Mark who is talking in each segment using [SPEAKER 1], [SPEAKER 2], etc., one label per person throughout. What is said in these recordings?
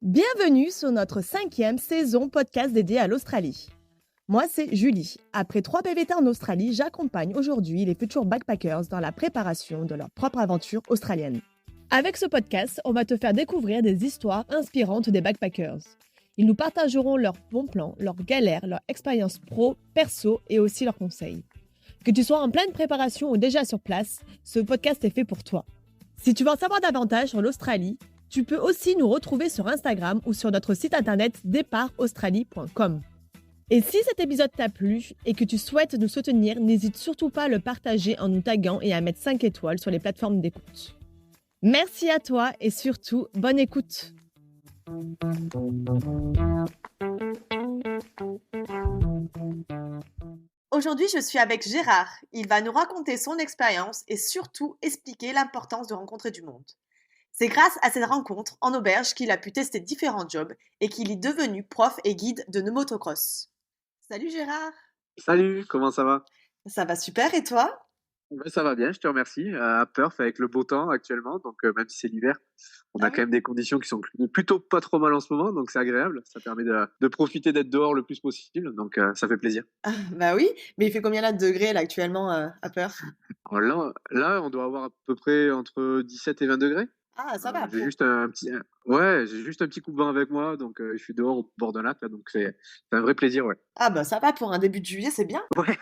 [SPEAKER 1] Bienvenue sur notre 5e saison podcast dédiée à l'Australie. Moi, c'est Julie. Après 3 PVT en Australie, j'accompagne aujourd'hui les futurs backpackers dans la préparation de leur propre aventure australienne. Avec ce podcast, on va te faire découvrir des histoires inspirantes des backpackers. Ils nous partageront leurs bons plans, leurs galères, leurs expériences pro, perso et aussi leurs conseils. Que tu sois en pleine préparation ou déjà sur place, ce podcast est fait pour toi. Si tu veux en savoir davantage sur l'Australie, tu peux aussi nous retrouver sur Instagram ou sur notre site internet départaustralie.com. Et si cet épisode t'a plu et que tu souhaites nous soutenir, n'hésite surtout pas à le partager en nous taguant et à mettre 5 étoiles sur les plateformes d'écoute. Merci à toi et surtout, bonne écoute. Aujourd'hui, je suis avec Gérard. Il va nous raconter son expérience et surtout expliquer l'importance de rencontrer du monde. C'est grâce à cette rencontre en auberge qu'il a pu tester différents jobs et qu'il est devenu prof et guide de motocross. Salut Gérard.
[SPEAKER 2] Salut, comment ça va?
[SPEAKER 1] Ça va super et toi?
[SPEAKER 2] Ça va bien, je te remercie. À Perth, avec le beau temps actuellement, donc même si c'est l'hiver, on a
[SPEAKER 1] Ah
[SPEAKER 2] quand
[SPEAKER 1] oui.
[SPEAKER 2] même des conditions qui sont plutôt pas trop mal en ce moment, donc c'est agréable. Ça permet de profiter d'être dehors le plus possible, donc ça fait plaisir.
[SPEAKER 1] Bah oui, mais il fait combien là de degrés là actuellement à Perth?
[SPEAKER 2] Alors là, on doit avoir à peu près entre 17 et 20 degrés.
[SPEAKER 1] Ah ça va
[SPEAKER 2] J'ai
[SPEAKER 1] pour...
[SPEAKER 2] juste ouais, j'ai juste un petit coup de vent avec moi, donc je suis dehors au bord d'un lac, là, donc c'est un vrai plaisir, ouais.
[SPEAKER 1] Ah bah ça va pour un début de juillet, c'est bien.
[SPEAKER 2] Ouais,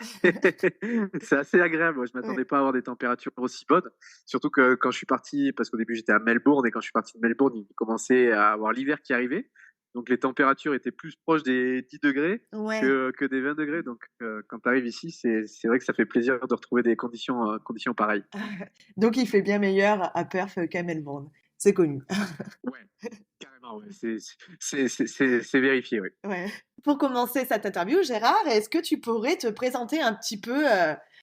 [SPEAKER 2] c'est assez agréable. Ouais, je
[SPEAKER 1] Ouais.
[SPEAKER 2] m'attendais pas à avoir des températures aussi bonnes. Surtout que quand je suis parti, parce qu'au début j'étais à Melbourne, et quand je suis parti de Melbourne, il commençait à avoir l'hiver qui arrivait. Donc les températures étaient plus proches des 10 degrés
[SPEAKER 1] Ouais.
[SPEAKER 2] que des 20 degrés. Donc quand tu arrives ici, c'est vrai que ça fait plaisir de retrouver des conditions pareilles.
[SPEAKER 1] Donc il fait bien meilleur à Perth qu'à Melbourne. C'est connu.
[SPEAKER 2] Ouais, carrément, ouais. C'est vérifié, oui.
[SPEAKER 1] Ouais. Pour commencer cette interview, Gérard, est-ce que tu pourrais te présenter un petit peu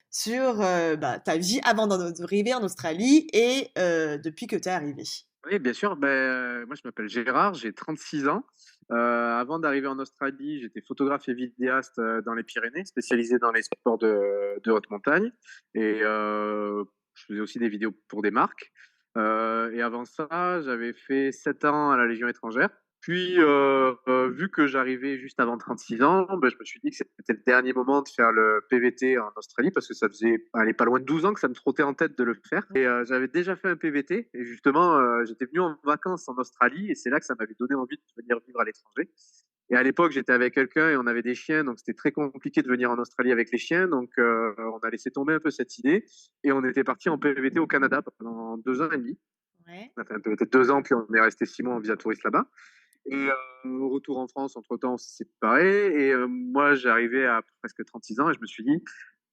[SPEAKER 1] sur ta vie avant d'arriver en Australie et depuis que tu es arrivé?
[SPEAKER 2] Oui, bien sûr. Moi, je m'appelle Gérard, j'ai 36 ans. Avant d'arriver en Australie, j'étais photographe et vidéaste dans les Pyrénées, spécialisé dans les sports de haute montagne. Et je faisais aussi des vidéos pour des marques. Et avant ça, j'avais fait 7 ans à la Légion étrangère. Puis, vu que j'arrivais juste avant 36 ans, je me suis dit que c'était le dernier moment de faire le PVT en Australie parce que ça faisait, allez, pas loin de 12 ans que ça me trottait en tête de le faire. Et j'avais déjà fait un PVT et justement, j'étais venu en vacances en Australie et c'est là que ça m'avait donné envie de venir vivre à l'étranger. Et à l'époque, j'étais avec quelqu'un et on avait des chiens, donc c'était très compliqué de venir en Australie avec les chiens. Donc, on a laissé tomber un peu cette idée et on était parti en PVT au Canada pendant 2 ans et demi.
[SPEAKER 1] Ouais.
[SPEAKER 2] On a fait un PVT de 2 ans, puis on est resté 6 mois en visa touriste là-bas. Et au retour en France, entre-temps, on s'est séparés. Et moi, j'arrivais à presque 36 ans et je me suis dit,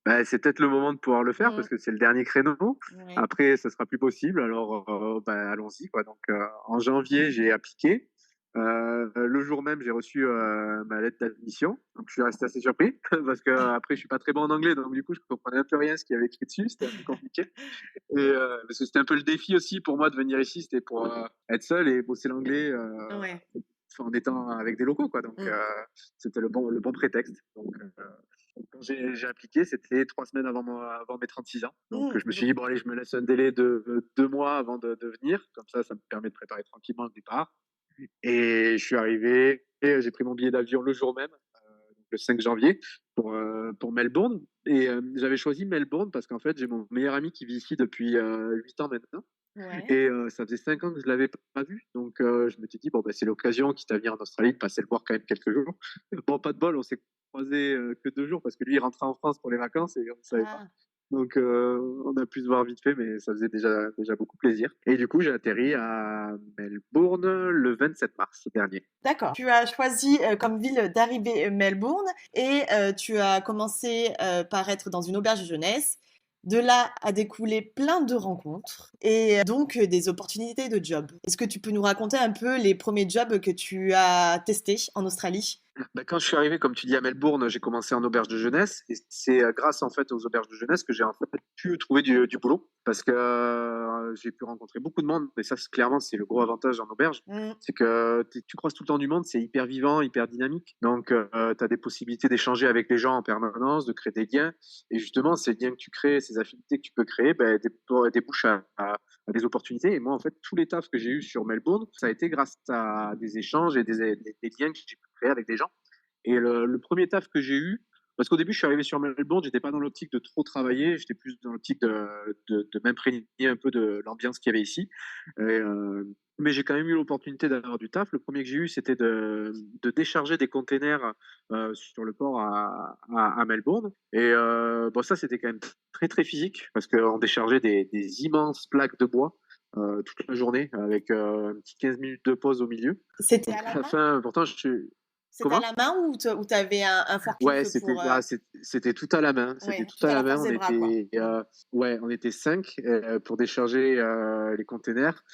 [SPEAKER 2] bah, c'est peut-être le moment de pouvoir le faire
[SPEAKER 1] Mm.
[SPEAKER 2] parce que c'est le dernier créneau.
[SPEAKER 1] Ouais.
[SPEAKER 2] Après, ça sera plus possible. Alors, allons-y, quoi. Donc, en janvier, j'ai appliqué. Le jour même, j'ai reçu ma lettre d'admission. Donc, je suis resté assez surpris parce que après, je suis pas très bon en anglais. Donc, du coup, je comprenais un peu rien ce qu'il y avait écrit dessus. C'était un peu compliqué. Et parce que c'était un peu le défi aussi pour moi de venir ici. C'était pour être seul et bosser l'anglais.
[SPEAKER 1] Ouais.
[SPEAKER 2] En étant avec des locaux, quoi. Donc,
[SPEAKER 1] Mm.
[SPEAKER 2] c'était le bon prétexte. Donc, quand j'ai appliqué, c'était 3 semaines avant mes 36 ans. Donc,
[SPEAKER 1] Mm.
[SPEAKER 2] je me suis dit, bon, allez, je me laisse un délai de 2 mois avant de venir. Comme ça me permet de préparer tranquillement le départ. Et je suis arrivé, et j'ai pris mon billet d'avion le jour même, donc le 5 janvier, pour Melbourne. Et j'avais choisi Melbourne parce qu'en fait, j'ai mon meilleur ami qui vit ici depuis 8 ans maintenant.
[SPEAKER 1] Ouais.
[SPEAKER 2] Et ça faisait 5 ans que je l'avais pas vu. Donc, je m'étais dit, bon, bah, c'est l'occasion, quitte à venir en Australie, de passer le voir quand même quelques jours. Bon, pas de bol, on s'est croisés que 2 jours parce que lui, il rentrait en France pour les vacances et on ne savait pas.
[SPEAKER 1] Ah,
[SPEAKER 2] Donc, on a pu se voir vite fait, mais ça faisait déjà beaucoup plaisir. Et du coup, j'ai atterri à Melbourne le 27 mars dernier.
[SPEAKER 1] d'accord. Tu as choisi comme ville d'arrivée Melbourne et tu as commencé par être dans une auberge de jeunesse. De là a découlé plein de rencontres et donc des opportunités de job. Est-ce que tu peux nous raconter un peu les premiers jobs que tu as testés en Australie?
[SPEAKER 2] Bah, quand je suis arrivé, comme tu dis, à Melbourne, j'ai commencé en auberge de jeunesse et c'est grâce en fait aux auberges de jeunesse que j'ai en fait pu trouver du boulot parce que j'ai pu rencontrer beaucoup de monde et ça, clairement, c'est le gros avantage en auberge.
[SPEAKER 1] Mmh.
[SPEAKER 2] C'est que tu croises tout le temps du monde, c'est hyper vivant, hyper dynamique. Donc, tu as des possibilités d'échanger avec les gens en permanence, de créer des liens. Et justement, ces liens que tu crées, ces affinités que tu peux créer, ben, débouchent à des opportunités. Et moi, en fait, tous les tafs que j'ai eu sur Melbourne, ça a été grâce à des échanges et des liens que j'ai pu créer avec des gens. Et le premier taf que j'ai eu, parce qu'au début, je suis arrivé sur Melbourne, j'étais pas dans l'optique de trop travailler, j'étais plus dans l'optique de m'imprégner un peu de l'ambiance qu'il y avait ici. Mais j'ai quand même eu l'opportunité d'avoir du taf. Le premier que j'ai eu, c'était de décharger des containers sur le port à Melbourne. Et bon, ça, c'était quand même très, très physique, parce qu'on déchargeait des immenses plaques de bois toute la journée, avec un petit 15 minutes de pause au milieu.
[SPEAKER 1] C'était
[SPEAKER 2] Donc
[SPEAKER 1] à la
[SPEAKER 2] à la
[SPEAKER 1] main?
[SPEAKER 2] fin, pourtant, je suis...
[SPEAKER 1] C'était à
[SPEAKER 2] Comment?
[SPEAKER 1] la main ou tu avais un
[SPEAKER 2] Ouais,
[SPEAKER 1] forklift
[SPEAKER 2] c'était
[SPEAKER 1] pour,
[SPEAKER 2] c'était tout à la main. C'était
[SPEAKER 1] ouais,
[SPEAKER 2] tout
[SPEAKER 1] tout
[SPEAKER 2] à
[SPEAKER 1] à
[SPEAKER 2] la
[SPEAKER 1] la
[SPEAKER 2] main.
[SPEAKER 1] force des bras, quoi? Mmh.
[SPEAKER 2] Ouais, on était 5 pour décharger les containers.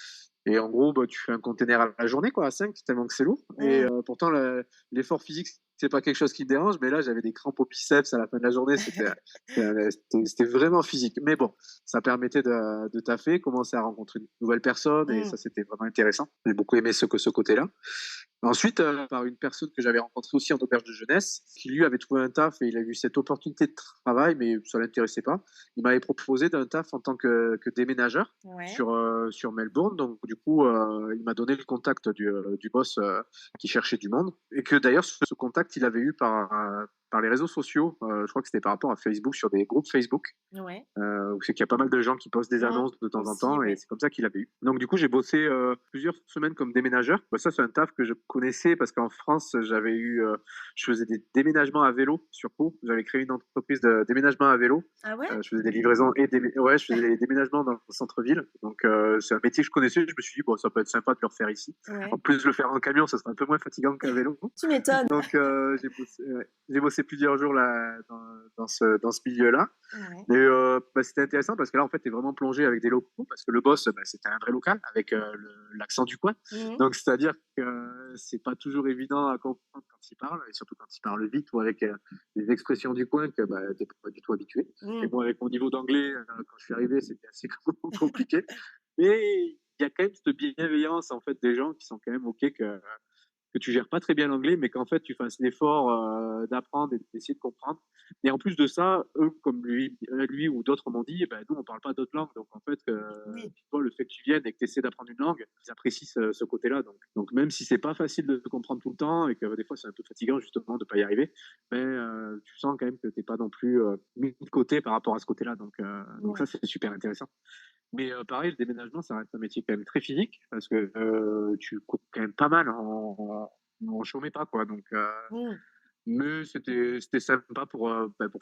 [SPEAKER 2] Et en gros, bah, tu fais un container à la journée, quoi, à 5, tellement que c'est lourd. Et
[SPEAKER 1] Mmh.
[SPEAKER 2] pourtant, l'effort physique, c'est pas quelque chose qui me dérange. Mais là, j'avais des crampes au biceps à la fin de la journée. C'était vraiment physique. Mais bon, ça permettait de taffer, commencer à rencontrer de nouvelles personnes. Et
[SPEAKER 1] Mmh.
[SPEAKER 2] ça, c'était vraiment intéressant. J'ai beaucoup aimé ce côté-là. Ensuite, par une personne que j'avais rencontrée aussi en auberge de jeunesse, qui lui avait trouvé un taf et il a eu cette opportunité de travail, mais ça l'intéressait pas. Il m'avait proposé d'un taf en tant que déménageur
[SPEAKER 1] Ouais.
[SPEAKER 2] sur Melbourne. Donc, du coup, il m'a donné le contact du boss qui cherchait du monde. Et que d'ailleurs, ce contact, il avait eu par les réseaux sociaux. Je crois que c'était par rapport à Facebook, sur des groupes Facebook.
[SPEAKER 1] Ouais.
[SPEAKER 2] Où c'est qu'il y a pas mal de gens qui postent des
[SPEAKER 1] Mmh.
[SPEAKER 2] annonces de temps en
[SPEAKER 1] Aussi,
[SPEAKER 2] temps et
[SPEAKER 1] oui.
[SPEAKER 2] c'est comme ça qu'il avait eu. Donc du coup, j'ai bossé plusieurs semaines comme déménageur. Bah, ça, c'est un taf que je connaissais parce qu'en France, je faisais des déménagements à vélo sur Pau. J'avais créé une entreprise de déménagement à vélo.
[SPEAKER 1] Ah ouais?
[SPEAKER 2] Je faisais des livraisons ouais, je faisais des déménagements dans le centre-ville. Donc c'est un métier que je connaissais. Je me suis dit, bon, ça peut être sympa de le refaire ici. En
[SPEAKER 1] Ouais.
[SPEAKER 2] plus, le faire en camion, ça serait un peu moins fatigant qu'un vélo.
[SPEAKER 1] Tu m'étonnes.
[SPEAKER 2] Donc j'ai bossé plusieurs jours là, dans ce milieu-là.
[SPEAKER 1] Ouais.
[SPEAKER 2] Et bah, c'était intéressant parce que là, en fait, tu es vraiment plongé avec des locaux parce que le boss, bah, c'était un vrai local avec l'accent du coin.
[SPEAKER 1] Mmh.
[SPEAKER 2] Donc, c'est-à-dire que c'est pas toujours évident à comprendre quand il parle, et surtout quand il parle vite ou avec des expressions du coin que bah, tu n'es pas du tout habitué. Et
[SPEAKER 1] Mmh.
[SPEAKER 2] moi, avec mon niveau d'anglais, quand je suis arrivé, c'était assez compliqué. Mais il y a quand même cette bienveillance en fait des gens qui sont quand même OK que tu gères pas très bien l'anglais, mais qu'en fait tu fasses l'effort d'apprendre et d'essayer de comprendre. Et en plus de ça, eux, comme lui ou d'autres m'ont dit, ben, nous on parle pas d'autres langues, donc en fait,
[SPEAKER 1] Oui.
[SPEAKER 2] toi, le fait que tu viennes et que tu essaies d'apprendre une langue, ils apprécient ce côté-là. Donc même si c'est pas facile de comprendre tout le temps et que des fois c'est un peu fatigant justement de pas y arriver, ben, tu sens quand même que t'es pas non plus mis de côté par rapport à ce côté-là. Donc ça
[SPEAKER 1] Ouais.
[SPEAKER 2] c'est super intéressant. Mais pareil, le déménagement, ça reste un métier quand même très physique parce que tu cours quand même pas mal en chômait pas, quoi.
[SPEAKER 1] Mmh.
[SPEAKER 2] Mais c'était sympa pour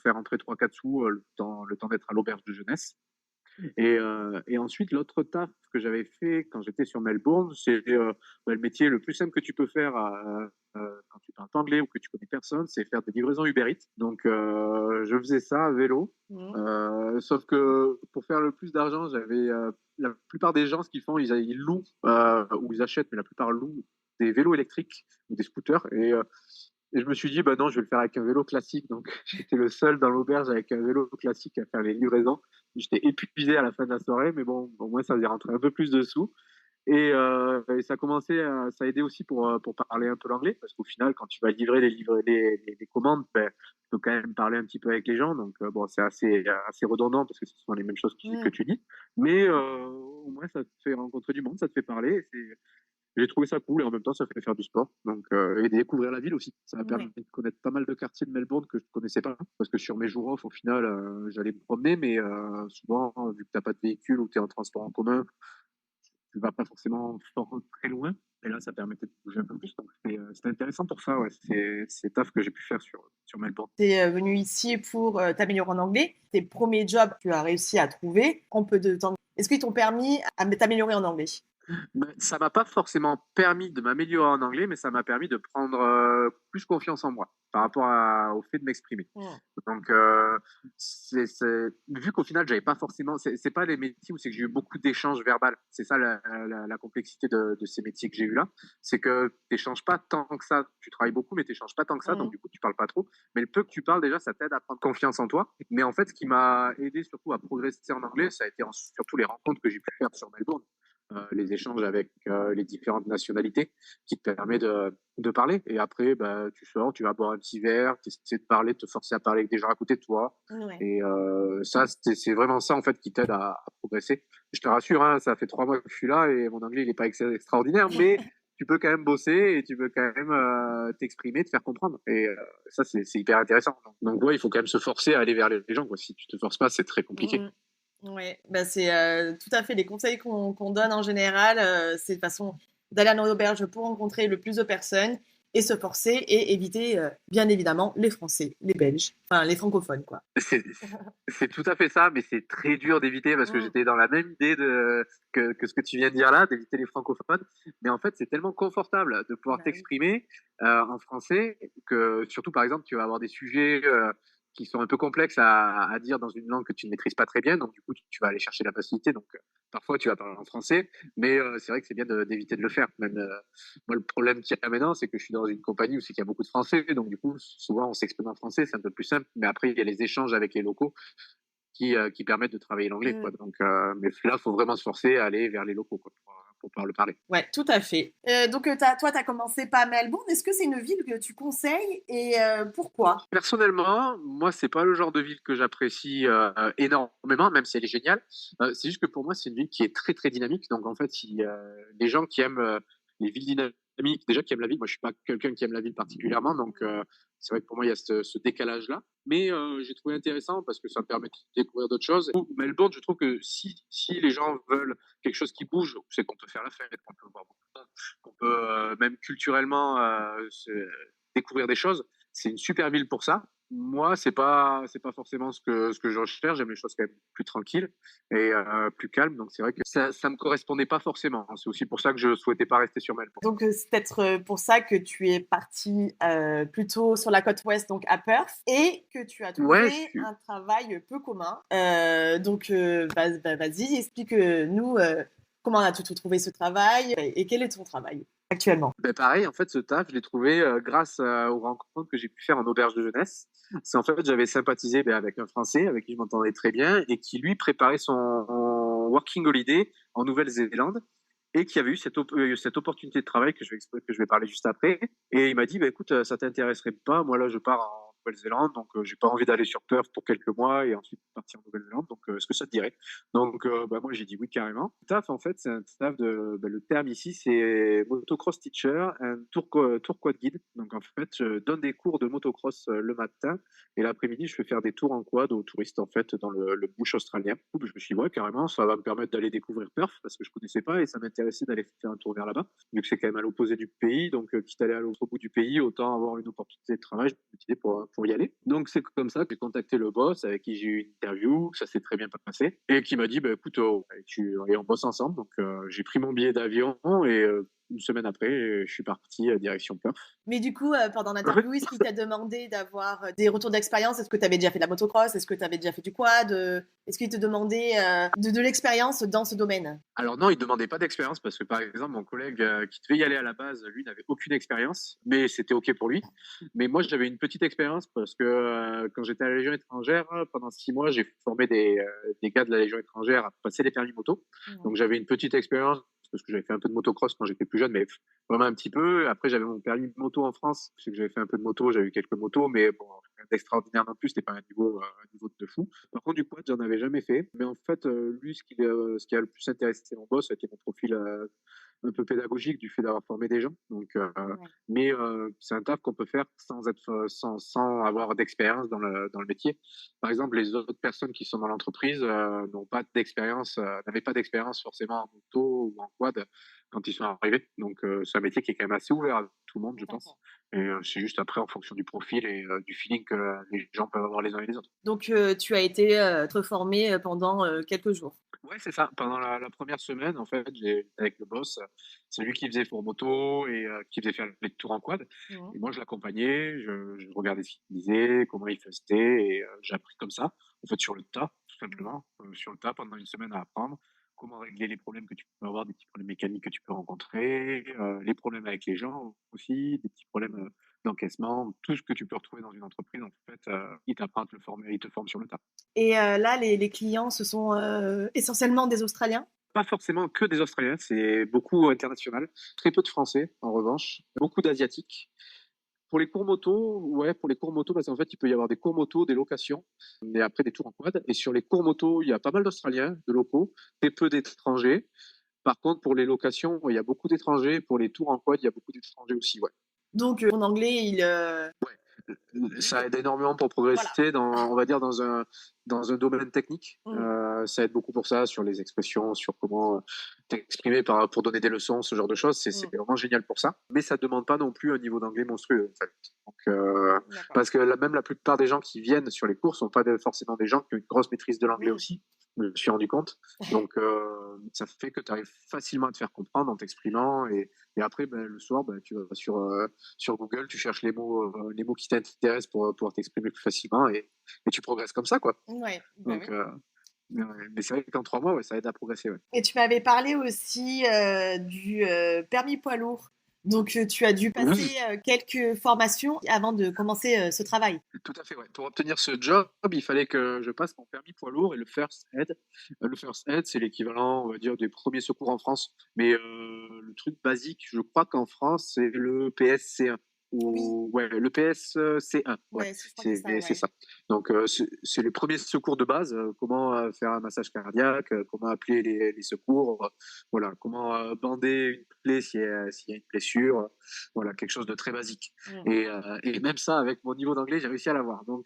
[SPEAKER 2] faire entrer 3-4 sous le temps d'être à l'auberge de jeunesse. Et ensuite, l'autre taf que j'avais fait quand j'étais sur Melbourne, c'est bah, le métier le plus simple que tu peux faire quand tu parles pas anglais ou que tu connais personne, c'est faire des livraisons Uber Eats. Donc, je faisais ça à vélo.
[SPEAKER 1] Mmh.
[SPEAKER 2] Sauf que pour faire le plus d'argent, la plupart des gens, ce qu'ils font, ils louent ou ils achètent, mais la plupart louent des vélos électriques ou des scooters. Et je me suis dit, bah non, je vais le faire avec un vélo classique. Donc, j'étais le seul dans l'auberge avec un vélo classique à faire les livraisons. J'étais épuisé à la fin de la soirée, mais bon, au moins, ça faisait rentrer un peu plus de sous. Et ça a commencé, ça a aidé aussi pour parler un peu l'anglais, parce qu'au final, quand tu vas livrer les commandes, ben, tu peux quand même parler un petit peu avec les gens. Donc, bon, c'est assez redondant parce que ce sont les mêmes choses que
[SPEAKER 1] Mmh.
[SPEAKER 2] tu dis. Mais au moins, ça te fait rencontrer du monde, ça te fait parler. J'ai trouvé ça cool et en même temps, ça fait faire du sport. Donc, et découvrir la ville aussi. Ça m'a permis
[SPEAKER 1] Ouais.
[SPEAKER 2] de connaître pas mal de quartiers de Melbourne que je ne connaissais pas. Parce que sur mes jours off, au final, j'allais me promener, mais souvent, vu que tu n'as pas de véhicule ou que tu es en transport en commun, tu vas pas forcément très loin. Et là, ça permettait de bouger un peu plus. Donc, c'était intéressant pour ça. Ouais. C'est taf que j'ai pu faire sur Melbourne.
[SPEAKER 1] Tu es, venu ici pour, t'améliorer en anglais. Tes premiers jobs, tu as réussi à trouver en peu de temps. Est-ce qu'ils t'ont permis à t'améliorer en anglais?
[SPEAKER 2] Ça m'a pas forcément permis de m'améliorer en anglais, mais ça m'a permis de prendre plus confiance en moi par rapport au fait de m'exprimer.
[SPEAKER 1] Mmh.
[SPEAKER 2] Donc, vu qu'au final, j'avais pas forcément, c'est pas les métiers où c'est que j'ai eu beaucoup d'échanges verbaux. C'est ça la complexité de ces métiers que j'ai eu là. C'est que tu n'échanges pas tant que ça. Tu travailles beaucoup, mais tu n'échanges pas tant que ça. Donc,
[SPEAKER 1] Mmh.
[SPEAKER 2] du coup, tu parles pas trop. Mais le peu que tu parles, déjà, ça t'aide à prendre confiance en toi. Mais en fait, ce qui m'a aidé surtout à progresser en anglais, ça a été surtout les rencontres que j'ai pu faire sur Melbourne, les échanges avec les différentes nationalités qui te permet de parler. Et après, bah, tu sors, tu vas boire un petit verre, tu essaies de parler, de te forcer à parler avec des gens à côté de toi.
[SPEAKER 1] Ouais.
[SPEAKER 2] Et ça, c'est vraiment ça en fait qui t'aide à progresser. Je te rassure, hein, ça fait 3 mois que je suis là et mon anglais il n'est pas extraordinaire, mais tu peux quand même bosser et tu peux quand même t'exprimer, te faire comprendre. Et ça, c'est hyper intéressant. Donc, ouais, il faut quand même se forcer à aller vers les gens, quoi. Si tu te forces pas, c'est très compliqué.
[SPEAKER 1] Mmh. Ouais, bah, c'est, tout à fait les conseils qu'on donne en général, c'est de façon d'aller en auberge pour rencontrer le plus de personnes et se forcer et éviter, bien évidemment les Français, les Belges, enfin les francophones, quoi.
[SPEAKER 2] C'est c'est tout à fait ça, mais c'est très dur d'éviter parce que
[SPEAKER 1] Mmh.
[SPEAKER 2] j'étais dans la même idée que ce que tu viens de dire là, d'éviter les francophones. Mais en fait, c'est tellement confortable de pouvoir
[SPEAKER 1] Bah oui.
[SPEAKER 2] t'exprimer en français que, surtout par exemple, tu vas avoir des sujets qui sont un peu complexes à dire dans une langue que tu ne maîtrises pas très bien. Donc, du coup, tu vas aller chercher la facilité. Donc, parfois, tu vas parler en français, mais c'est vrai que c'est bien d'éviter de le faire. Même, moi, le problème qu'il y a maintenant, c'est que je suis dans une compagnie où c'est qu'il y a beaucoup de Français, donc du coup, souvent on s'exprime en français, c'est un peu plus simple. Mais après, il y a les échanges avec les locaux qui permettent de travailler l'anglais,
[SPEAKER 1] Mmh.
[SPEAKER 2] quoi. Donc, mais là, il faut vraiment se forcer à aller vers les locaux, quoi, pour pouvoir le parler.
[SPEAKER 1] Ouais, tout à fait. Donc, tu as commencé par Melbourne. Est-ce que c'est une ville que tu conseilles et pourquoi?
[SPEAKER 2] Personnellement, moi, c'est pas le genre de ville que j'apprécie énormément, même si elle est géniale. C'est juste que pour moi, c'est une ville qui est très très dynamique. Donc en fait, si les gens qui aiment les villes dynamiques, déjà qui aiment la ville, moi je suis pas quelqu'un qui aime la ville particulièrement, donc c'est vrai que pour moi il y a ce décalage-là. Mais j'ai trouvé intéressant parce que ça me permet de découvrir d'autres choses. Melbourne, je trouve que si les gens veulent quelque chose qui bouge, c'est qu'on peut faire la fête, qu'on peut voir beaucoup de monde, qu'on peut même culturellement découvrir des choses, c'est une super ville pour ça. Moi, c'est pas forcément ce que je recherche. J'aime les choses quand même plus tranquilles et plus calmes. Donc c'est vrai que ça me correspondait pas forcément. C'est aussi pour ça que je souhaitais pas rester sur Melbourne.
[SPEAKER 1] Donc, c'est peut-être, pour ça que tu es parti plutôt sur la côte ouest, donc à Perth et que tu as
[SPEAKER 2] Ouais,
[SPEAKER 1] trouvé un travail peu commun. Donc, vas-y, explique-nous, comment as-tu trouvé ce travail et quel est ton travail actuellement?
[SPEAKER 2] ben pareil, en fait, ce taf, je l'ai trouvé grâce aux rencontres que j'ai pu faire en auberge de jeunesse. C'est en fait, j'avais sympathisé avec un Français avec qui je m'entendais très bien et qui lui préparait son working holiday en Nouvelle-Zélande et qui avait eu cette opportunité de travail que je vais parler juste après. Et il m'a dit, bah, écoute, ça t'intéresserait pas? Moi, là, je pars en Nouvelle-Zélande, donc j'ai pas envie d'aller sur Perth pour quelques mois et ensuite partir en Nouvelle-Zélande. Donc, est-ce que ça te dirait? Donc, bah, moi, j'ai dit oui carrément. Le taf, en fait, c'est un taf le terme ici, c'est motocross teacher, un tour quad guide. Donc, en fait, je donne des cours de motocross le matin et l'après-midi, je fais faire des tours en quad aux touristes, en fait, dans le bush australien. Du coup, je me suis dit, ouais, carrément, ça va me permettre d'aller découvrir Perth parce que je connaissais pas et ça m'intéressait d'aller faire un tour vers là-bas. Vu que c'est quand même à l'opposé du pays, donc quitte à aller à l'autre bout du pays, autant avoir une opportunité de travail, je me suis décidé pour y aller. Donc, c'est comme ça que j'ai contacté le boss avec qui j'ai eu une interview, ça s'est très bien passé et qui m'a dit, bah, écoute, et on bosse ensemble. Donc, j'ai pris mon billet d'avion et une semaine après, je suis parti direction Perth.
[SPEAKER 1] Mais du coup, pendant l'interview, est-ce qu'il t'a demandé d'avoir, des retours d'expérience? Est-ce que tu avais déjà fait de la motocross? Est-ce que tu avais déjà fait du quad? Est-ce qu'il te demandait, de l'expérience dans ce domaine?
[SPEAKER 2] Alors non, il ne demandait pas d'expérience parce que par exemple, mon collègue qui devait y aller à la base, lui n'avait aucune expérience, mais c'était OK pour lui. Mais moi, j'avais une petite expérience parce que quand j'étais à la Légion étrangère, pendant 6 mois, j'ai formé des gars de la Légion étrangère à passer les permis moto.
[SPEAKER 1] Mmh.
[SPEAKER 2] Donc j'avais une petite expérience parce que j'avais fait un peu de motocross quand j'étais plus jeune, mais vraiment un petit peu. Après, j'avais mon permis de moto en France. Je sais que j'avais fait un peu de moto, j'avais eu quelques motos, mais bon, rien d'extraordinaire non plus, c'était pas un niveau de fou. Par contre, du quad, j'en avais jamais fait. Mais en fait, lui, ce qui a le plus intéressé mon boss, c'était mon profil un peu pédagogique du fait d'avoir formé des gens. Donc,
[SPEAKER 1] Ouais.
[SPEAKER 2] mais c'est un taf qu'on peut faire sans avoir d'expérience dans le métier. Par exemple, les autres personnes qui sont dans l'entreprise n'avaient pas d'expérience forcément en moto ou en quad quand ils sont arrivés. Donc, c'est un métier qui est quand même assez ouvert à tout le monde, je pense.
[SPEAKER 3] D'accord.
[SPEAKER 2] Et c'est juste après, en fonction du profil et du feeling que les gens peuvent avoir les uns et les autres.
[SPEAKER 3] Donc, tu as été reformé pendant quelques jours.
[SPEAKER 2] Ouais, c'est ça. Pendant la première semaine, en fait, j'ai avec le boss, c'est lui qui faisait four moto et qui faisait faire les tours en quad.
[SPEAKER 3] Mhm.
[SPEAKER 2] Et moi, je l'accompagnais, je regardais ce qu'il disait, comment il faisait, et j'ai appris comme ça, en fait, sur le tas, tout simplement, sur le tas, pendant une semaine à apprendre comment régler les problèmes que tu peux avoir, des petits problèmes mécaniques que tu peux rencontrer, les problèmes avec les gens aussi, des petits problèmes d'encaissement, tout ce que tu peux retrouver dans une entreprise, en fait, il t'apprend à te le former, il te forme sur le tas.
[SPEAKER 3] Et là, les clients, ce sont essentiellement des Australiens?
[SPEAKER 2] Pas forcément que des Australiens, c'est beaucoup international. Très peu de Français, en revanche. Beaucoup d'Asiatiques. Pour les cours moto, ouais, pour les cours moto, parce qu'en fait, il peut y avoir des cours moto, des locations, et après des tours en quad. Et sur les cours moto, il y a pas mal d'Australiens, de locaux, très peu d'étrangers. Par contre, pour les locations, il y a beaucoup d'étrangers. Pour les tours en quad, il y a beaucoup d'étrangers aussi, ouais.
[SPEAKER 3] Donc, ton anglais, il...
[SPEAKER 2] Ça aide énormément pour
[SPEAKER 3] Voilà.
[SPEAKER 2] progresser on va dire, dans un domaine technique. Ça aide beaucoup pour ça, sur les expressions, sur comment t'exprimer pour donner des leçons, ce genre de choses. C'est vraiment génial pour ça. Mais ça ne demande pas non plus un niveau d'anglais monstrueux, en fait. Donc, parce que même la plupart des gens qui viennent sur les cours ne sont pas forcément des gens qui ont une grosse maîtrise de l'anglais aussi. Je me suis rendu compte. Donc, ça fait que tu arrives facilement à te faire comprendre en t'exprimant. Et après, le soir, tu vas sur Google, tu cherches les mots qui t'intéressent pour pouvoir t'exprimer plus facilement et tu progresses comme ça, quoi.
[SPEAKER 3] Ouais,
[SPEAKER 2] Donc,
[SPEAKER 3] oui.
[SPEAKER 2] mais c'est vrai qu'en 3 mois, ouais, ça aide à progresser. Ouais.
[SPEAKER 3] Et tu m'avais parlé aussi du permis poids lourd. Donc, tu as dû passer quelques formations avant de commencer ce travail.
[SPEAKER 2] Tout à fait, ouais. Pour obtenir ce job, il fallait que je passe mon permis poids lourd et le first aid. Le first aid, c'est l'équivalent, on va dire, des premiers secours en France. Mais le truc basique, je crois qu'en France, c'est le PSC1. Ou, ouais, le PSC1. Ouais,
[SPEAKER 3] je crois que c'est ça.
[SPEAKER 2] c'est ça. Donc, c'est les premiers secours de base. Comment faire un massage cardiaque, comment appeler les secours, voilà, comment bander une plaie s'il y a une blessure. Voilà, quelque chose de très basique. Et même ça, avec mon niveau d'anglais, j'ai réussi à l'avoir. Donc,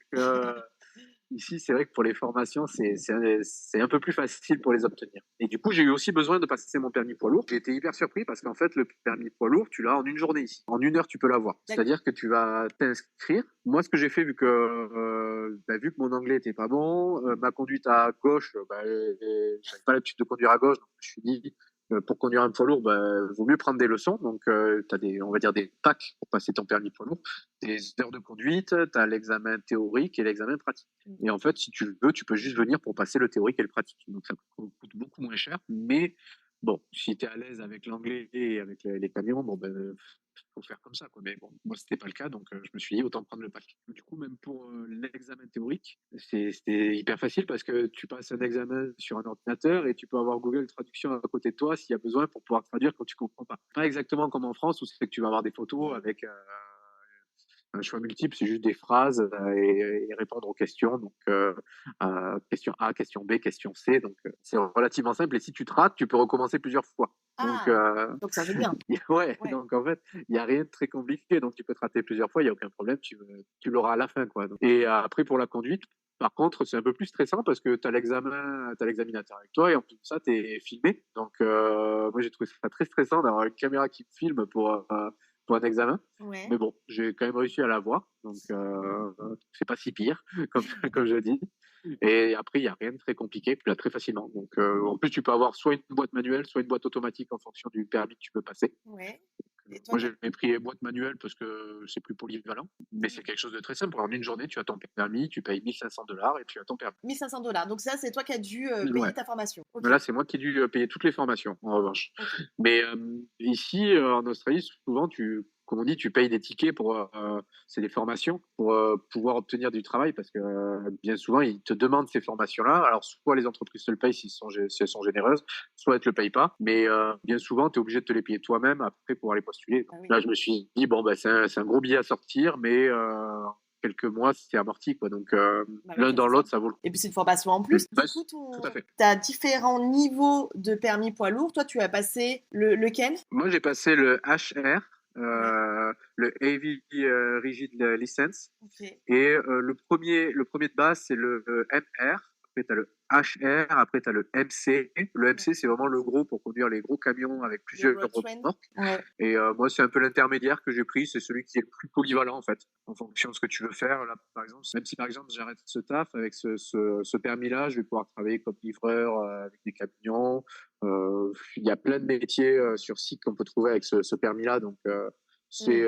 [SPEAKER 2] ici, c'est vrai que pour les formations, c'est un peu plus facile pour les obtenir. Et du coup, j'ai eu aussi besoin de passer mon permis poids lourd. J'ai été hyper surpris parce qu'en fait, le permis poids lourd, tu l'as en une journée ici. En 1 heure, tu peux l'avoir. C'est-à-dire que tu vas t'inscrire. Moi, ce que j'ai fait, vu que mon anglais était pas bon, ma conduite à gauche, j'avais pas l'habitude de conduire à gauche, donc je me suis dit, pour conduire un poids lourd, vaut mieux prendre des leçons. Donc, tu as on va dire des packs pour passer ton permis poids lourd, des heures de conduite, tu as l'examen théorique et l'examen pratique. Et en fait, si tu le veux, tu peux juste venir pour passer le théorique et le pratique. Donc, ça coûte beaucoup moins cher. Mais bon, si tu es à l'aise avec l'anglais et avec les camions, faut faire comme ça, quoi. Mais bon, moi, c'était pas le cas, donc je me suis dit, autant prendre le pack. Du coup, même pour l'examen théorique, c'était hyper facile parce que tu passes un examen sur un ordinateur et tu peux avoir Google Traduction à côté de toi s'il y a besoin pour pouvoir traduire quand tu comprends pas. Pas exactement comme en France où c'est que tu vas avoir des photos avec un choix multiple, c'est juste des phrases et répondre aux questions. Donc, question A, question B, question C. Donc, c'est relativement simple. Et si tu te rates, tu peux recommencer plusieurs fois.
[SPEAKER 3] Donc ça, c'est bien.
[SPEAKER 2] Ouais, donc en fait, il n'y a rien de très compliqué. Donc, tu peux te rater plusieurs fois, il n'y a aucun problème. Tu l'auras à la fin, quoi. Et après, pour la conduite, par contre, c'est un peu plus stressant parce que tu as l'examinateur avec toi et en plus de ça, tu es filmé. Donc, moi, j'ai trouvé ça très stressant d'avoir une caméra qui me filme pour un examen.
[SPEAKER 3] Ouais.
[SPEAKER 2] Mais bon, j'ai quand même réussi à l'avoir. Donc, c'est pas si pire, comme je dis. Et après, il n'y a rien de très compliqué, tu l'as très facilement. Donc, en plus, tu peux avoir soit une boîte manuelle, soit une boîte automatique en fonction du permis que tu peux passer.
[SPEAKER 3] Ouais.
[SPEAKER 2] Moi, j'ai pris boîte manuelle parce que c'est plus polyvalent, mais c'est quelque chose de très simple. En une journée, tu as ton permis, tu payes $1 500 et tu as ton permis.
[SPEAKER 3] $1 500. Donc ça, c'est toi qui as dû payer ta formation.
[SPEAKER 2] Okay. Là, c'est moi qui ai dû payer toutes les formations, en revanche. Okay. Mais ici, en Australie, souvent, comme on dit, tu payes des tickets c'est des formations pour pouvoir obtenir du travail parce que bien souvent, ils te demandent ces formations-là. Alors, soit les entreprises te le payent si elles sont généreuses, soit elles te le payent pas. Mais bien souvent, tu es obligé de te les payer toi-même après pour aller postuler. Donc, là, je me suis dit, c'est un gros billet à sortir, mais quelques mois, c'est amorti, quoi. Donc, l'un dans l'autre, ça vaut le coup.
[SPEAKER 3] Et puis, c'est une formation en plus. Du coup,
[SPEAKER 2] tout à fait.
[SPEAKER 3] Tu as différents niveaux de permis poids lourd. Toi, tu as passé lequel?
[SPEAKER 2] Moi, j'ai passé le HR. Le Heavy Rigid License. Okay. Et le premier de base, c'est le MR, après tu as le HR, après tu as le MC. Le MC, c'est vraiment le gros pour conduire les gros camions avec plusieurs remorques.
[SPEAKER 3] Ouais.
[SPEAKER 2] Et moi, c'est un peu l'intermédiaire que j'ai pris, c'est celui qui est le plus polyvalent en fait, en fonction de ce que tu veux faire. Là, par exemple, même si par exemple j'arrête ce taf, avec ce permis-là, je vais pouvoir travailler comme livreur avec des camions. Il y a plein de métiers sur site qu'on peut trouver avec ce permis-là, donc c'est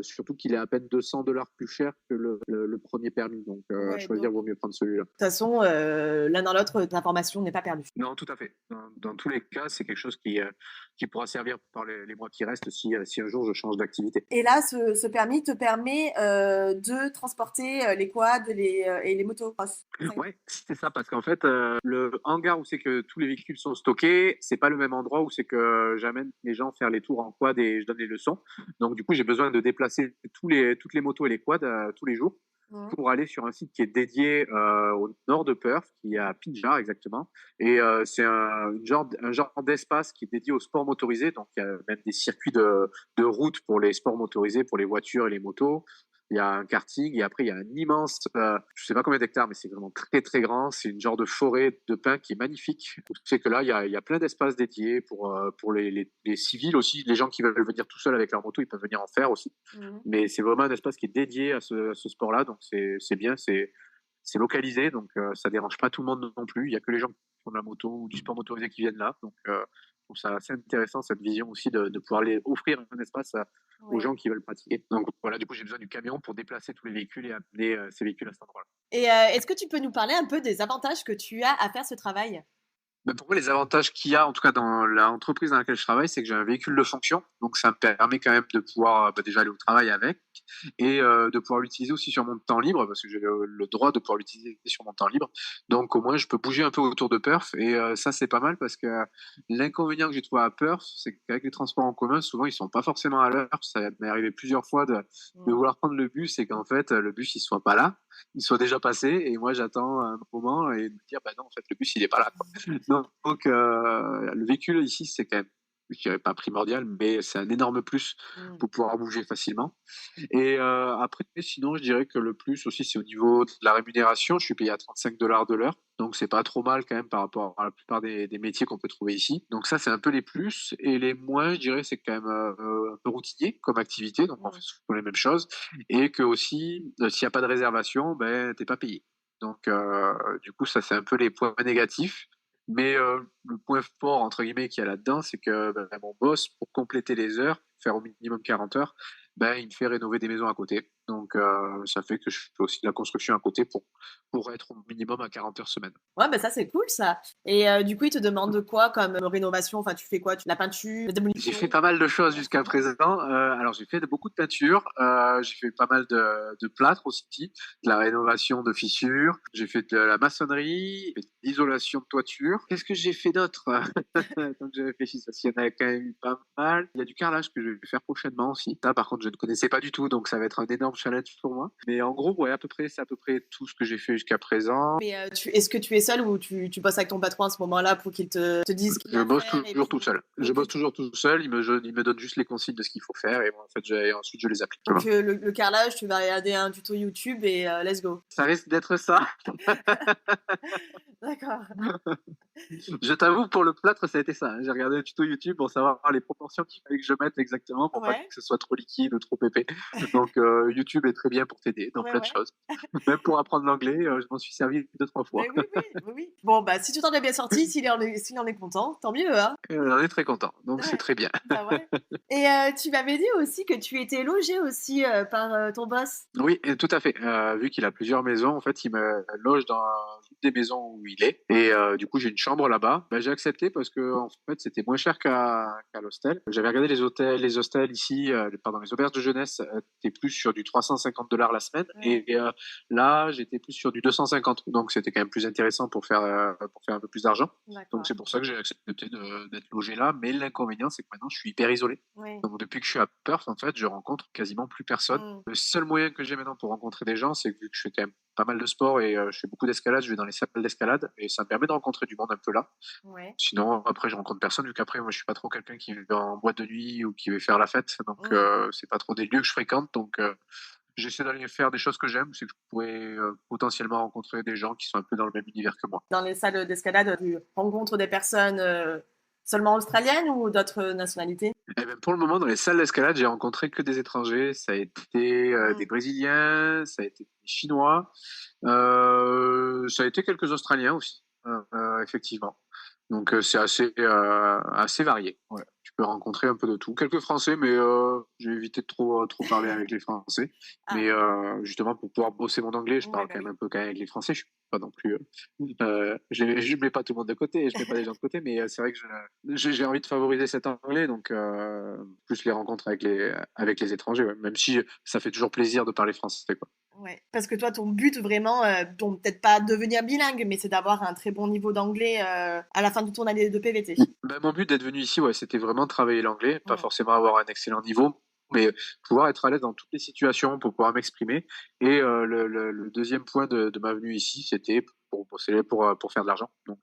[SPEAKER 2] surtout qu'il est à peine $200 plus cher que le premier permis, donc choisir vaut mieux prendre celui-là.
[SPEAKER 3] De toute façon, l'un dans l'autre, ta formation n'est pas perdue.
[SPEAKER 2] Non, tout à fait. Dans tous les cas, c'est quelque chose qui pourra servir par les mois qui restent si un jour je change d'activité.
[SPEAKER 3] Et là, ce permis te permet de transporter les quads et les motocross.
[SPEAKER 2] Ouais, c'est ça, parce qu'en fait, le hangar où c'est que tous les véhicules sont stockés, c'est pas le même endroit où c'est que j'amène les gens faire les tours en quad et je donne les leçons. Donc du coup, j'ai besoin de déplacer toutes les motos et les quads tous les jours pour aller sur un site qui est dédié au nord de Perth, qui est à Pinjar exactement. Et c'est un genre d'espace qui est dédié au sport motorisé. Donc il y a même des circuits de route pour les sports motorisés, pour les voitures et les motos. Il y a un karting et après il y a un immense, je sais pas combien d'hectares, mais c'est vraiment très très grand. C'est une genre de forêt de pins qui est magnifique. C'est que là il y a plein d'espaces dédiés pour les civils aussi, les gens qui veulent venir tout seuls avec leur moto, ils peuvent venir en faire aussi. Mais c'est vraiment un espace qui est dédié à ce sport-là, donc c'est bien, c'est localisé, donc ça dérange pas tout le monde non plus. Il y a que les gens qui font de la moto ou du sport motorisé qui viennent là, donc je trouve ça assez intéressant cette vision aussi de pouvoir offrir un espace aux gens qui veulent pratiquer. Donc voilà, du coup j'ai besoin du camion pour déplacer tous les véhicules et amener ces véhicules à cet endroit-là.
[SPEAKER 3] Et est-ce que tu peux nous parler un peu des avantages que tu as à faire ce travail?
[SPEAKER 2] Ben pour moi, les avantages qu'il y a, en tout cas dans l'entreprise dans laquelle je travaille, c'est que j'ai un véhicule de fonction. Donc, ça me permet quand même de pouvoir déjà aller au travail avec et de pouvoir l'utiliser aussi sur mon temps libre, parce que j'ai le droit de pouvoir l'utiliser sur mon temps libre. Donc, au moins, je peux bouger un peu autour de Perth. Et ça, c'est pas mal parce que l'inconvénient que j'ai trouvé à Perth, c'est qu'avec les transports en commun, souvent, ils sont pas forcément à l'heure. Ça m'est arrivé plusieurs fois de vouloir prendre le bus et qu'en fait, le bus, il soit pas là. Il soit déjà passé et moi j'attends un moment et me dire bah non en fait le bus il est pas là quoi. Donc le véhicule ici c'est quand même, je dirais pas primordial, mais c'est un énorme plus pour pouvoir bouger facilement. Et après sinon je dirais que le plus aussi c'est au niveau de la rémunération. Je suis payé à $35 de l'heure, donc c'est pas trop mal quand même par rapport à la plupart des métiers qu'on peut trouver ici. Donc ça c'est un peu les plus, et les moins je dirais c'est quand même un peu routinier comme activité, donc on fait souvent les mêmes choses, et que aussi s'il n'y a pas de réservation, ben t'es pas payé. Donc du coup ça c'est un peu les points négatifs. Mais le point fort, entre guillemets, qu'il y a là-dedans, c'est que mon boss, pour compléter les heures, faire au minimum 40 heures, il me fait rénover des maisons à côté. Donc ça fait que je fais aussi de la construction à côté pour être au minimum à 40 heures semaine.
[SPEAKER 3] Ouais, bah ça c'est cool ça. Et du coup, il te demande quoi comme rénovation? Enfin, tu fais quoi? La peinture, la démolition?
[SPEAKER 2] J'ai fait pas mal de choses jusqu'à présent. Alors j'ai fait beaucoup de peinture, j'ai fait pas mal de plâtre aussi, de la rénovation de fissures, j'ai fait de la maçonnerie, de l'isolation de toiture. Qu'est-ce que j'ai fait d'autre? Tant que je réfléchisse, parce qu'il y en a quand même eu pas mal. Il y a du carrelage que je vais faire prochainement aussi. Ça, par contre, je ne connaissais pas du tout, donc ça va être un énorme challenge pour moi. Mais en gros, ouais, c'est à peu près tout ce que j'ai fait jusqu'à présent.
[SPEAKER 3] Mais est-ce que tu es seul ou tu bosses avec ton patron à ce moment-là pour qu'il te dise ce qu'il y a à
[SPEAKER 2] bosse
[SPEAKER 3] faire,
[SPEAKER 2] toujours tout seul. Je bosse toujours tout seul. Il me donne juste les consignes de ce qu'il faut faire et moi, en fait, ensuite je les applique.
[SPEAKER 3] Donc le carrelage, tu vas regarder un tuto YouTube et let's go.
[SPEAKER 2] Ça risque d'être ça.
[SPEAKER 3] D'accord.
[SPEAKER 2] Je t'avoue, pour le plâtre, ça a été ça. J'ai regardé un tuto YouTube pour savoir les proportions qu'il fallait que je mette exactement pour pas que ce soit trop liquide ou trop épais. Donc YouTube est très bien pour t'aider dans plein de choses. Même pour apprendre l'anglais, je m'en suis servi 2-3 fois.
[SPEAKER 3] Mais oui. Bon, bah si tu t'en es bien sorti, s'il en est content, tant mieux. Hein.
[SPEAKER 2] On est très content, donc c'est très bien.
[SPEAKER 3] Bah ouais. Et tu m'avais dit aussi que tu étais logé aussi par ton boss.
[SPEAKER 2] Oui, tout à fait. Vu qu'il a plusieurs maisons, en fait, il me loge dans une des maisons où il est. Et du coup, j'ai une chambre là-bas. J'ai accepté parce que en fait, c'était moins cher qu'à l'hostel. J'avais regardé les hostels ici, les auberges de jeunesse, c'était plus sur du $350 la semaine. Ouais. Et là, j'étais plus sur du 250. Donc, c'était quand même plus intéressant pour faire un peu plus d'argent. Donc, c'est pour ça que j'ai accepté d'être logé là. Mais l'inconvénient, c'est que maintenant, je suis hyper isolé. Ouais. Donc, depuis que je suis à Perth, en fait, je rencontre quasiment plus personne. Le seul moyen que j'ai maintenant pour rencontrer des gens, c'est que vu que je fais quand même pas mal de sport et je fais beaucoup d'escalade, je vais dans les salles d'escalade et ça me permet de rencontrer du monde un peu là. Ouais. Sinon, après, je rencontre personne, vu qu'après, moi, je suis pas trop quelqu'un qui va en boîte de nuit ou qui veut faire la fête. Donc, c'est pas trop des lieux que je fréquente. Donc, j'essaie d'aller faire des choses que j'aime, c'est que je pourrais potentiellement rencontrer des gens qui sont un peu dans le même univers que moi.
[SPEAKER 3] Dans les salles d'escalade, tu rencontres des personnes seulement australiennes ou d'autres nationalités?
[SPEAKER 2] Et ben, pour le moment, dans les salles d'escalade, j'ai rencontré que des étrangers. Ça a été des Brésiliens, ça a été des Chinois, ça a été quelques Australiens aussi, effectivement. Donc c'est assez varié. Ouais. Tu peux rencontrer un peu de tout. Quelques Français, mais j'ai évité de trop parler avec les Français.
[SPEAKER 3] Ah.
[SPEAKER 2] Mais justement, pour pouvoir bosser mon anglais, je parle
[SPEAKER 3] Ouais,
[SPEAKER 2] quand même un peu avec les Français. Je suis pas non plus. Je mets pas tout le monde de côté, je mets pas les gens de côté, mais c'est vrai que j'ai envie de favoriser cet anglais, donc plus les rencontres avec les étrangers, ouais. Même si ça fait toujours plaisir de parler français, quoi.
[SPEAKER 3] Ouais, parce que toi, ton but vraiment, bon, peut-être pas devenir bilingue, mais c'est d'avoir un très bon niveau d'anglais à la fin de ton année de PVT.
[SPEAKER 2] Ben, mon but d'être venu ici, ouais, c'était vraiment de travailler l'anglais, pas
[SPEAKER 3] Mm.
[SPEAKER 2] forcément avoir un excellent niveau, mais pouvoir être à l'aise dans toutes les situations pour pouvoir m'exprimer. Et le deuxième point de ma venue ici, c'était pour faire de l'argent. Donc,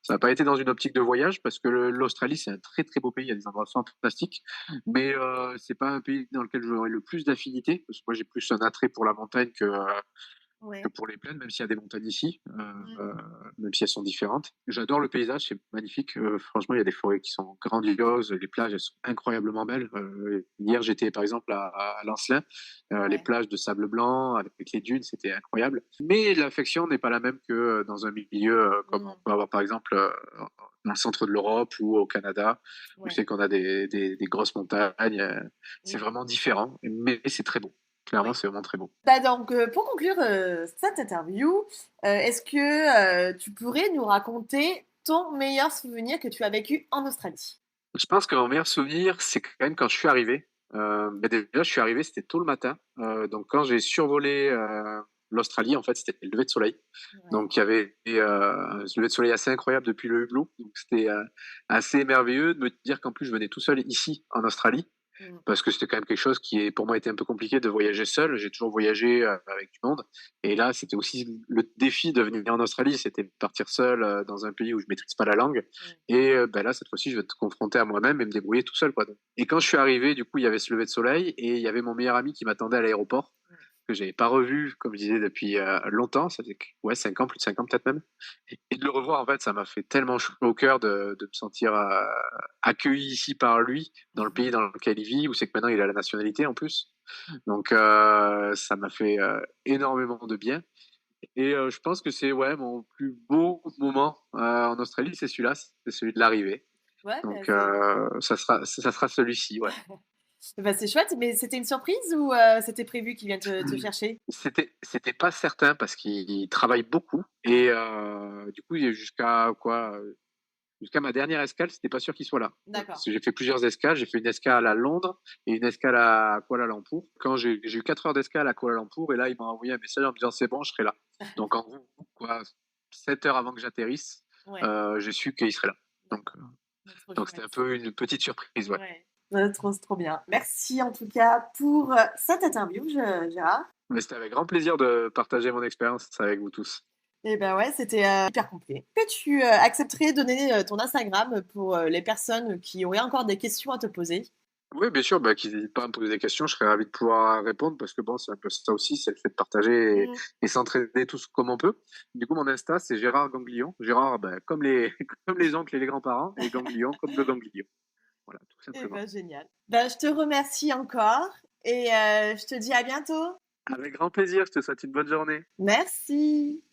[SPEAKER 2] ça n'a pas été dans une optique de voyage parce que l'Australie, c'est un très très beau pays, il y a des endroits fantastiques, mais c'est pas un pays dans lequel j'aurais le plus d'affinité, parce que moi j'ai plus un attrait pour la montagne
[SPEAKER 3] Ouais.
[SPEAKER 2] que pour les plaines, même s'il y a des montagnes ici, même si elles sont différentes. J'adore le paysage, c'est magnifique. Franchement, il y a des forêts qui sont grandioses, les plages, elles sont incroyablement belles. Hier, j'étais par exemple à Lancelin, les plages de sable blanc avec les dunes, c'était incroyable. Mais l'affection n'est pas la même que dans un milieu comme on peut avoir par exemple dans le centre de l'Europe ou au Canada, où c'est qu'on a des grosses montagnes. C'est vraiment différent, mais c'est très beau. Clairement, c'est vraiment très beau.
[SPEAKER 3] Bah donc, pour conclure cette interview, est-ce que tu pourrais nous raconter ton meilleur souvenir que tu as vécu en Australie?
[SPEAKER 2] Je pense que mon meilleur souvenir, c'est quand même quand je suis arrivé. Déjà, je suis arrivé, c'était tôt le matin. Donc, quand j'ai survolé l'Australie, en fait, c'était le lever de soleil. Donc, il y avait un lever de soleil assez incroyable depuis le hublot. Donc, c'était assez merveilleux de me dire qu'en plus, je venais tout seul ici, en Australie. Parce que c'était quand même quelque chose qui, pour moi, était un peu compliqué de voyager seul. J'ai toujours voyagé avec du monde. Et là, c'était aussi le défi de venir en Australie, c'était de partir seul dans un pays où je maîtrise pas la langue. Et ben là, cette fois-ci, je vais être confronté à moi-même et me débrouiller tout seul, quoi. Et quand je suis arrivé, du coup, il y avait ce lever de soleil et il y avait mon meilleur ami qui m'attendait à l'aéroport, que j'avais pas revu, comme je disais, depuis longtemps. Ça fait 5 ans, plus de 5 ans peut-être même. Et de le revoir, en fait, ça m'a fait tellement chaud au cœur de me sentir accueilli ici par lui, dans le pays dans lequel il vit, où c'est que maintenant il a la nationalité en plus. Donc ça m'a fait énormément de bien. Et je pense que c'est mon plus beau moment en Australie, c'est celui-là, c'est celui de l'arrivée.
[SPEAKER 3] Ouais,
[SPEAKER 2] Donc
[SPEAKER 3] bah,
[SPEAKER 2] ça sera celui-ci, ouais.
[SPEAKER 3] bah, c'est chouette, mais c'était une surprise ou c'était prévu qu'il vienne te chercher?
[SPEAKER 2] C'était pas certain parce qu'il travaille beaucoup et du coup jusqu'à ma dernière escale, c'était pas sûr qu'il soit là.
[SPEAKER 3] D'accord.
[SPEAKER 2] Parce que j'ai fait plusieurs escales. J'ai fait une escale à Londres et une escale à Kuala Lumpur. Quand j'ai eu 4 heures d'escale à Kuala Lumpur, et là, il m'a envoyé un message en me disant c'est bon, je serai là. Donc, en gros, 7 heures avant que j'atterrisse, j'ai su qu'il serait là. Donc c'était un peu une petite surprise. Ouais.
[SPEAKER 3] Ouais, trop bien. Merci en tout cas pour cette interview, Gérard.
[SPEAKER 2] Mais c'était avec grand plaisir de partager mon expérience avec vous tous.
[SPEAKER 3] Et ben ouais, c'était hyper complet. Est-ce que tu accepterais de donner ton Instagram pour les personnes qui auraient encore des questions à te poser?
[SPEAKER 2] Oui, bien sûr, qu'ils n'hésitent pas à me poser des questions, je serais ravi de pouvoir répondre parce que bon, c'est un peu ça aussi, c'est le fait de partager et s'entraider tous comme on peut. Du coup, mon Insta, c'est Gérard Ganglion. Gérard, comme comme les oncles et les grands-parents, et Ganglion comme le ganglion. Voilà, tout
[SPEAKER 3] Eh
[SPEAKER 2] simplement.
[SPEAKER 3] ben génial. Ben, je te remercie encore et je te dis à bientôt.
[SPEAKER 2] Avec grand plaisir, je te souhaite une bonne journée.
[SPEAKER 3] Merci.